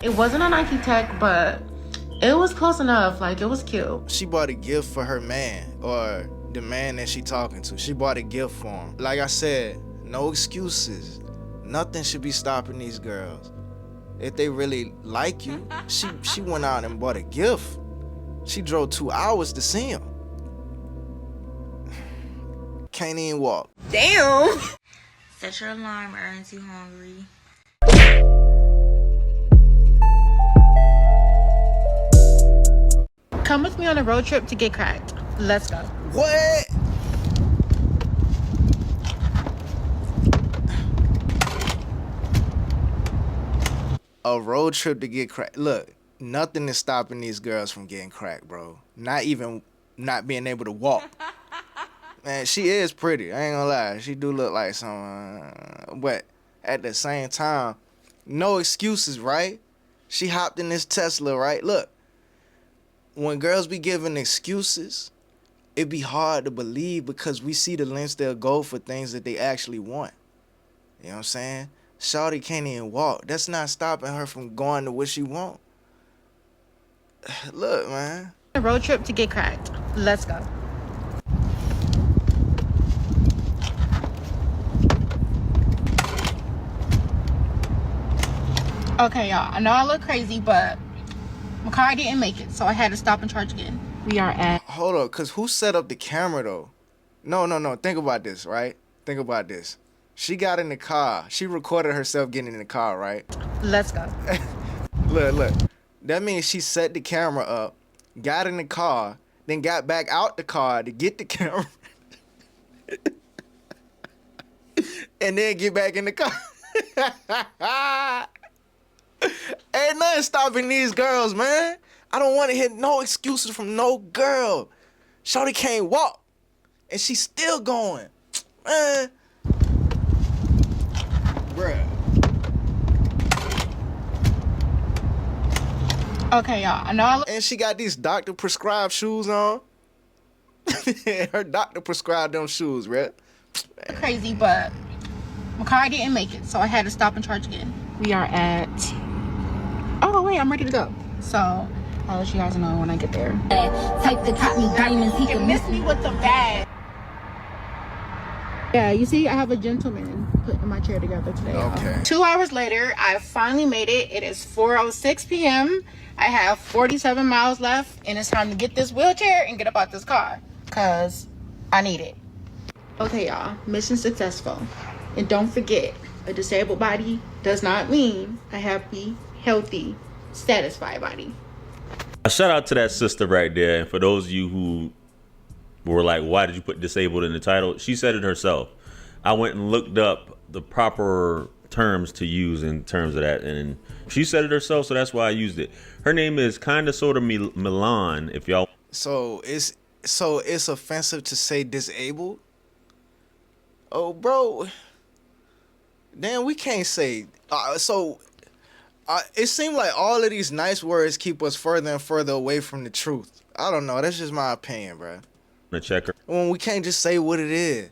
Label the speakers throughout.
Speaker 1: It wasn't a Nike Tech, but it was close enough. Like, it was cute.
Speaker 2: She bought a gift for her man, or the man that she talking to. She bought a gift for him. Like I said, no excuses. Nothing should be stopping these girls. If they really like you, she went out and bought a gift. She drove 2 hours to see him. Can't even walk.
Speaker 1: Damn.
Speaker 3: Set your alarm, aren't you hungry?
Speaker 1: Come with me on a road trip to get cracked. Let's go.
Speaker 2: What? A road trip to get cracked. Look, nothing is stopping these girls from getting cracked, bro. Not even not being able to walk. Man, she is pretty. I ain't gonna lie. She do look like someone. But at the same time, no excuses, right? She hopped in this Tesla, right? Look, when girls be giving excuses, it be hard to believe because we see the lengths they'll go for things that they actually want. You know what I'm saying? Shawty can't even walk. That's not stopping her from going to what she want. Look, man.
Speaker 1: A road trip to get cracked. Let's go. Okay, y'all. I know I look crazy, but my car didn't make it, so I had to stop and charge again. We are at...
Speaker 2: Hold up, because who set up the camera, though? No. Think about this, right? Think about this. She got in the car. She recorded herself getting in the car, right?
Speaker 1: Let's go.
Speaker 2: Look. That means she set the camera up, got in the car, then got back out the car to get the camera. And then get back in the car. Ain't nothing stopping these girls, man. I don't want to hear no excuses from no girl. Shawty can't walk, and she's still going. Man. Bruh.
Speaker 1: Okay, y'all. I know I look...
Speaker 2: And she got these doctor prescribed shoes on. Her doctor prescribed them shoes, bruh.
Speaker 1: crazy, but my car didn't make it, so I had to stop and charge again. We are at... Oh, wait, I'm ready to go. So, I'll let you guys know when I get there.
Speaker 3: Type that got me diamonds, he can miss me with the bag.
Speaker 1: Yeah, you see, I have a gentleman putting my chair together today.
Speaker 2: Okay.
Speaker 1: 2 hours later, I finally made it. It is 4:06 p.m. I have 47 miles left, and it's time to get this wheelchair and get up out this car, because I need it. Okay, y'all, mission successful. And don't forget, a disabled body does not mean a happy, healthy, satisfied body.
Speaker 4: A shout out to that sister right there. And for those of you who were like, why did you put disabled in the title? She said it herself. I went and looked up the proper terms to use in terms of that, and she said it herself, so that's why I used it. Her name is Kinda Sorta Milan, if y'all.
Speaker 2: So it's offensive to say disabled? Oh, bro. Damn, we can't say. It seems like all of these nice words keep us further and further away from the truth. I don't know. That's just my opinion, bro.
Speaker 4: Check her.
Speaker 2: When we can't just say what it is.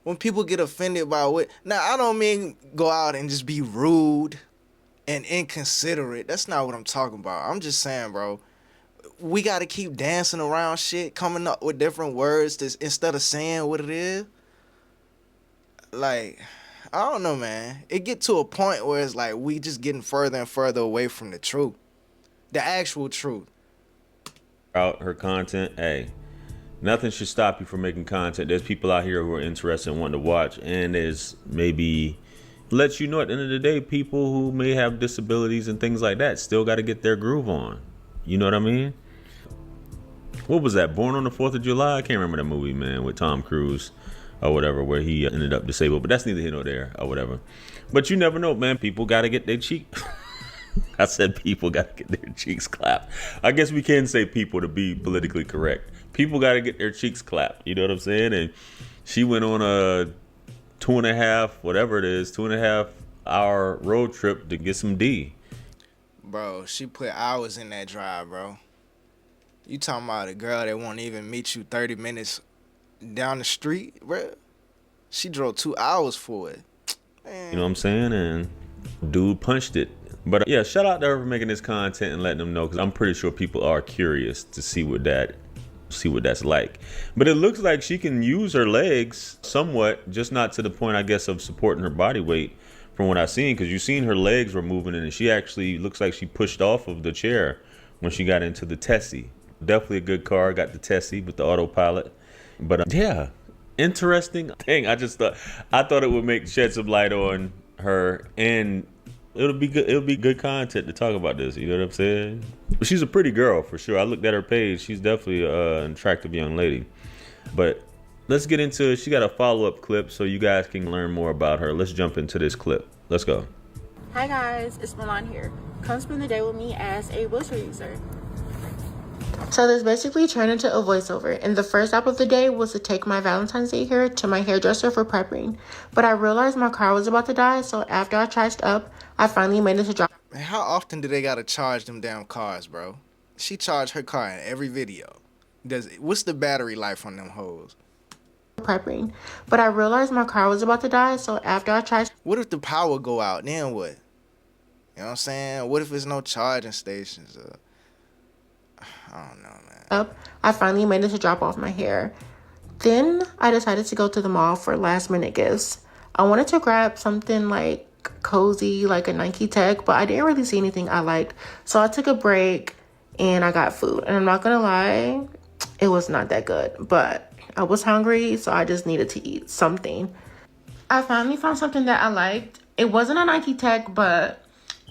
Speaker 2: When people get offended by what... Now, I don't mean go out and just be rude and inconsiderate. That's not what I'm talking about. I'm just saying, bro, we got to keep dancing around shit, coming up with different words instead of saying what it is. Like, I don't know, man. It get to a point where it's like we just getting further and further away from the truth. The actual truth.
Speaker 4: Out her content, hey, nothing should stop you from making content. There's people out here who are interested and wanting to watch, and there's maybe lets you know at the end of the day, people who may have disabilities and things like that still got to get their groove on. You know what I mean? What was that? Born on the 4th of July? I can't remember that movie, man, with Tom Cruise or whatever, where he ended up disabled. But that's neither here nor there or whatever. But you never know, man. People got to get their cheek. I said people got to get their cheeks clapped. I guess we can say people to be politically correct. People got to get their cheeks clapped. You know what I'm saying? And she went on a 2.5 hour road trip to get some D.
Speaker 2: Bro, she put hours in that drive, bro. You talking about a girl that won't even meet you 30 minutes down the street, bro? She drove 2 hours for it. Man.
Speaker 4: You know what I'm saying? And dude punched it. But yeah, shout out to her for making this content and letting them know, because I'm pretty sure people are curious to see what that's like. But it looks like she can use her legs somewhat, just not to the point, I guess, of supporting her body weight from what I've seen, because you've seen her legs were moving and she actually looks like she pushed off of the chair when she got into the Tessie. Definitely a good car. Got the Tessie with the autopilot. But yeah, interesting thing. I thought it would shed some light on her, and it'll be good content to talk about this. You know what I'm saying? But she's a pretty girl for sure. I looked at her page. She's definitely an attractive young lady. But let's get into it. She got a follow-up clip so you guys can learn more about her. Let's jump into this clip. Let's go.
Speaker 1: Hi guys, it's Milan here. Come spend the day with me as a wheelchair user. So this basically turned into a voiceover, and the first stop of the day was to take my Valentine's Day hair to my hairdresser for prepping. But I realized my car was about to die, so after I charged up, I finally made it to drop.
Speaker 2: Man, how often do they gotta charge them damn cars, bro? She charged her car in every video. What's the battery life on them hoes?
Speaker 1: Prepping. But I realized my car was about to die, so after I charged.
Speaker 2: What if the power go out? Then what? You know what I'm saying? What if there's no charging stations? I don't know, man.
Speaker 1: Up, I finally made it to drop off my hair. Then I decided to go to the mall for last minute gifts. I wanted to grab something like cozy, like a Nike Tech, but I didn't really see anything I liked. So I took a break and I got food. And I'm not gonna lie, it was not that good, but I was hungry, so I just needed to eat something. I finally found something that I liked. It wasn't a Nike Tech, but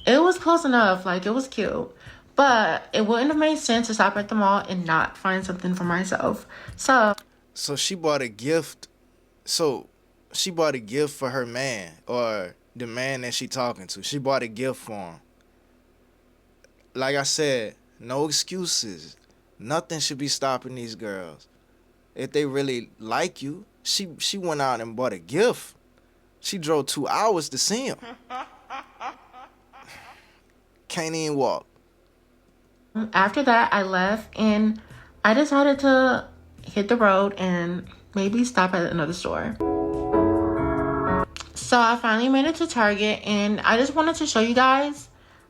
Speaker 1: it was close enough. Like, it was cute. But it wouldn't have made sense to stop at the mall and not find something for myself. So
Speaker 2: she bought a gift. So she bought a gift for her man, or the man that she talking to. She bought a gift for him. Like I said, no excuses. Nothing should be stopping these girls. If they really like you, she went out and bought a gift. She drove 2 hours to see him. Can't even walk.
Speaker 1: After that, I left and I decided to hit the road and maybe stop at another store. So I finally made it to Target, and I just wanted to show you guys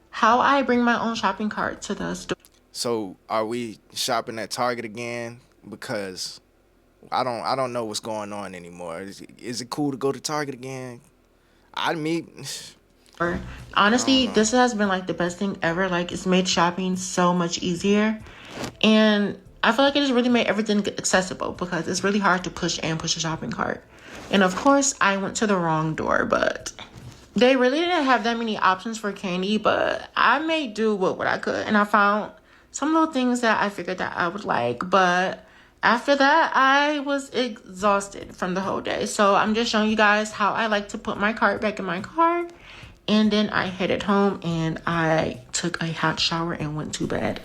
Speaker 1: how I bring my own shopping cart to the store.
Speaker 2: So are we shopping at Target again? Because I don't know what's going on anymore. Is it cool to go to Target again?
Speaker 1: Honestly, this has been like the best thing ever. Like, it's made shopping so much easier, and I feel like it just really made everything accessible, because it's really hard to push a shopping cart. And of course, I went to the wrong door, but they really didn't have that many options for candy, but I made do with what I could, and I found some little things that I figured that I would like. But after that, I was exhausted from the whole day. So I'm just showing you guys how I like to put my cart back in my car. And then I headed home and I took a hot shower and went to bed.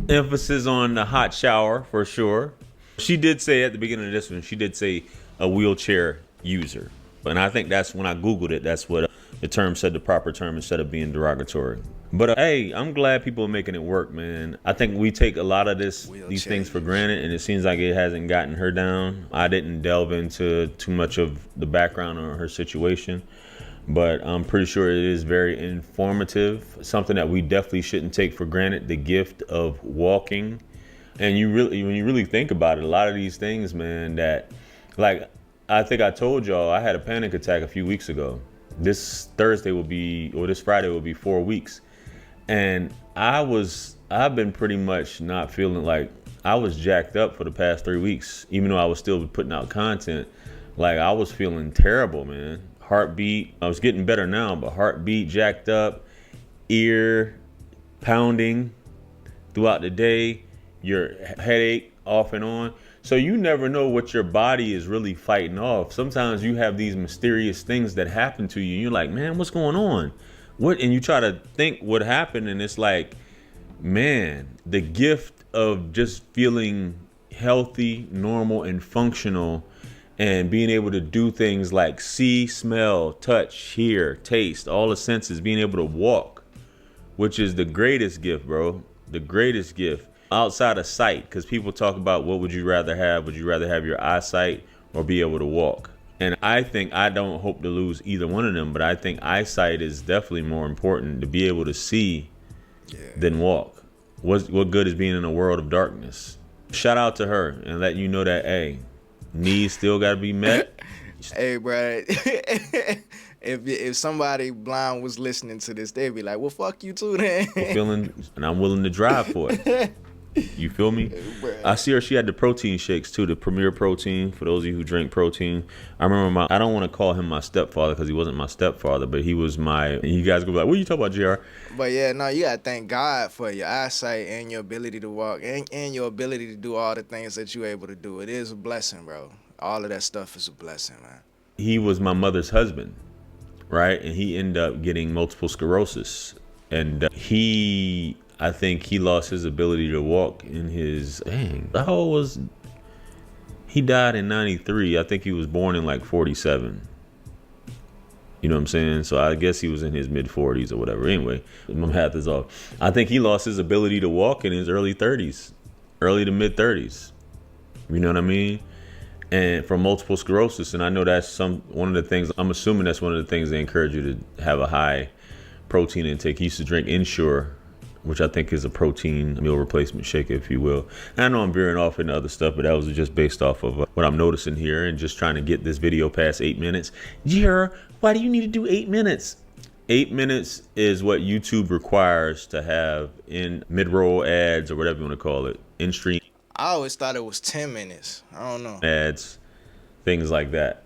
Speaker 4: Emphasis on the hot shower for sure. She did say at the beginning of this one, she did say a wheelchair user. And I think that's when I Googled it, that's what the term said, the proper term, instead of being derogatory. But hey, I'm glad people are making it work, man. I think we take a lot of these things for granted, and it seems like it hasn't gotten her down. I didn't delve into too much of the background on her situation, but I'm pretty sure it is very informative. Something that we definitely shouldn't take for granted, the gift of walking. And when you really think about it, a lot of these things, man, that, like, I think I told y'all I had a panic attack a few weeks ago. This Friday will be 4 weeks. And I've been pretty much not feeling like, I was jacked up for the past 3 weeks, even though I was still putting out content. Like, I was feeling terrible, man. Heartbeat, I was getting better now, but heartbeat jacked up, ear pounding throughout the day, your headache off and on. So you never know what your body is really fighting off. Sometimes you have these mysterious things that happen to you. You're like, man, what's going on? And you try to think what happened, and it's like, man, the gift of just feeling healthy, normal, and functional, and being able to do things like see, smell, touch, hear, taste, all the senses, being able to walk, which is the greatest gift, bro. The greatest gift outside of sight, because people talk about, what would you rather have? Would you rather have your eyesight or be able to walk? And I think I don't hope to lose either one of them, but I think eyesight is definitely more important to be able to see than walk. What good is being in a world of darkness? Shout out to her and let you know that, hey, needs still got to be met.
Speaker 2: Hey, bro, if somebody blind was listening to this, they'd be like, well, fuck you too then.
Speaker 4: And I'm willing to drive for it. You feel me? I see her. She had the protein shakes too, the Premier Protein. For those of you who drink protein, I remember I don't want to call him my stepfather because he wasn't my stepfather, but he was my. And you guys go be like, "What are you talking about, JR?"
Speaker 2: But yeah, no, you gotta thank God for your eyesight and your ability to walk and your ability to do all the things that you're able to do. It is a blessing, bro. All of that stuff is a blessing, man.
Speaker 4: He was my mother's husband, right? And he ended up getting multiple sclerosis, and I think he lost his ability to walk in his, how old was, he died in 93. I think he was born in like 47. You know what I'm saying? So I guess he was in his mid 40s or whatever. Anyway, my math is off. I think he lost his ability to walk in his early 30s, early to mid 30s. You know what I mean? And from multiple sclerosis. And I know that's one of the things, I'm assuming that's one of the things they encourage you to have a high protein intake. He used to drink Ensure, which I think is a protein meal replacement shake, if you will. And I know I'm veering off into other stuff, but that was just based off of what I'm noticing here and just trying to get this video past 8 minutes. Jer, why do you need to do 8 minutes? 8 minutes is what YouTube requires to have in mid-roll ads or whatever you want to call it, in-stream
Speaker 2: I always thought it was 10 minutes. I don't know.
Speaker 4: ads, things like that.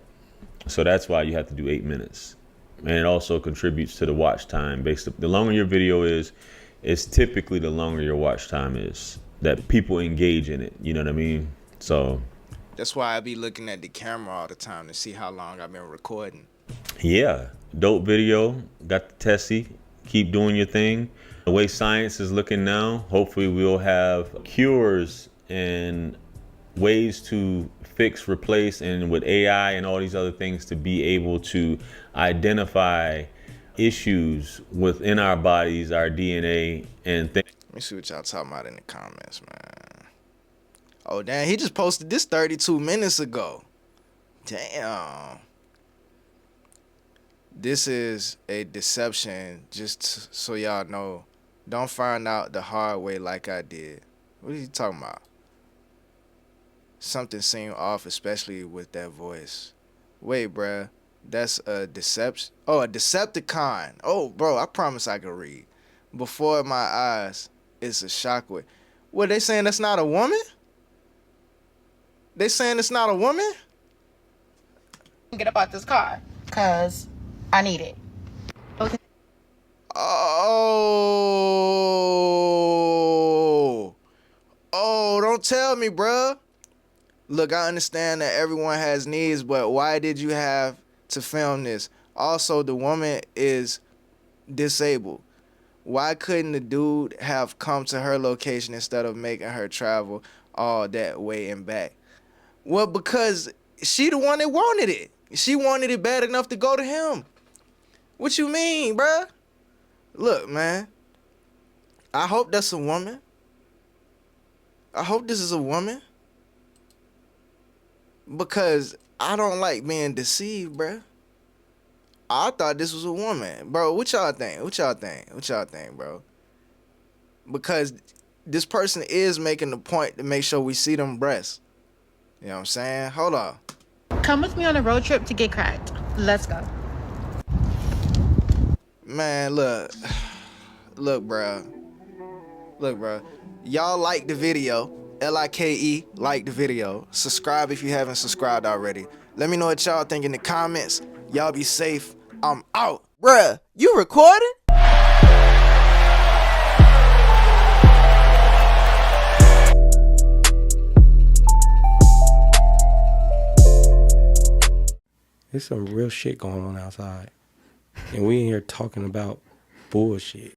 Speaker 4: So that's why you have to do 8 minutes. And it also contributes to the watch time. The longer your video is, it's typically the longer your watch time is, that people engage in it. You know what I mean? So
Speaker 2: That's why I be looking at the camera all the time to see how long I've been recording.
Speaker 4: yeah, dope video. Got the Tessie. Keep doing your thing. The way science is looking now, hopefully we'll have cures and ways to fix, replace, and with AI and all these other things to be able to identify issues within our bodies, our DNA, and things.
Speaker 2: Let me see what y'all talking about in the comments, man. Oh, damn, he just posted this 32 minutes ago. Damn. This is a deception, just so y'all know. Don't find out the hard way like I did. What are you talking about? Something seemed off, especially with that voice. Wait, bruh. That's a deception. Oh, a Decepticon. Oh, bro, I promise I can read. Before my eyes, it's a shockwave. What, they saying that's not a woman? They saying it's not a woman?
Speaker 1: Get up out this car, cause I need it. Okay.
Speaker 2: Oh, don't tell me, bruh. Look, I understand that everyone has needs, but why did you have to film this? Also, the woman is disabled. Why couldn't the dude have come to her location instead of making her travel all that way and back? Well, because she the one that wanted it. She wanted it bad enough to go to him. What you mean, bruh? Look, man. I hope that's a woman. I hope this is a woman. Because I don't like being deceived, bruh. I thought this was a woman. Bro, what y'all think? What y'all think? What y'all think, bro? Because this person is making the point to make sure we see them breasts. You know what I'm saying? Hold on.
Speaker 1: Come with me on a road trip to get cracked. Let's go.
Speaker 2: Man, look. Look, bro. Look, bro. Y'all like the video. Like, like the video. Subscribe if you haven't subscribed already. Let me know what y'all think in the comments. Y'all be safe. I'm out. Bruh, you recording?
Speaker 5: There's some real shit going on outside. And we in here talking about bullshit.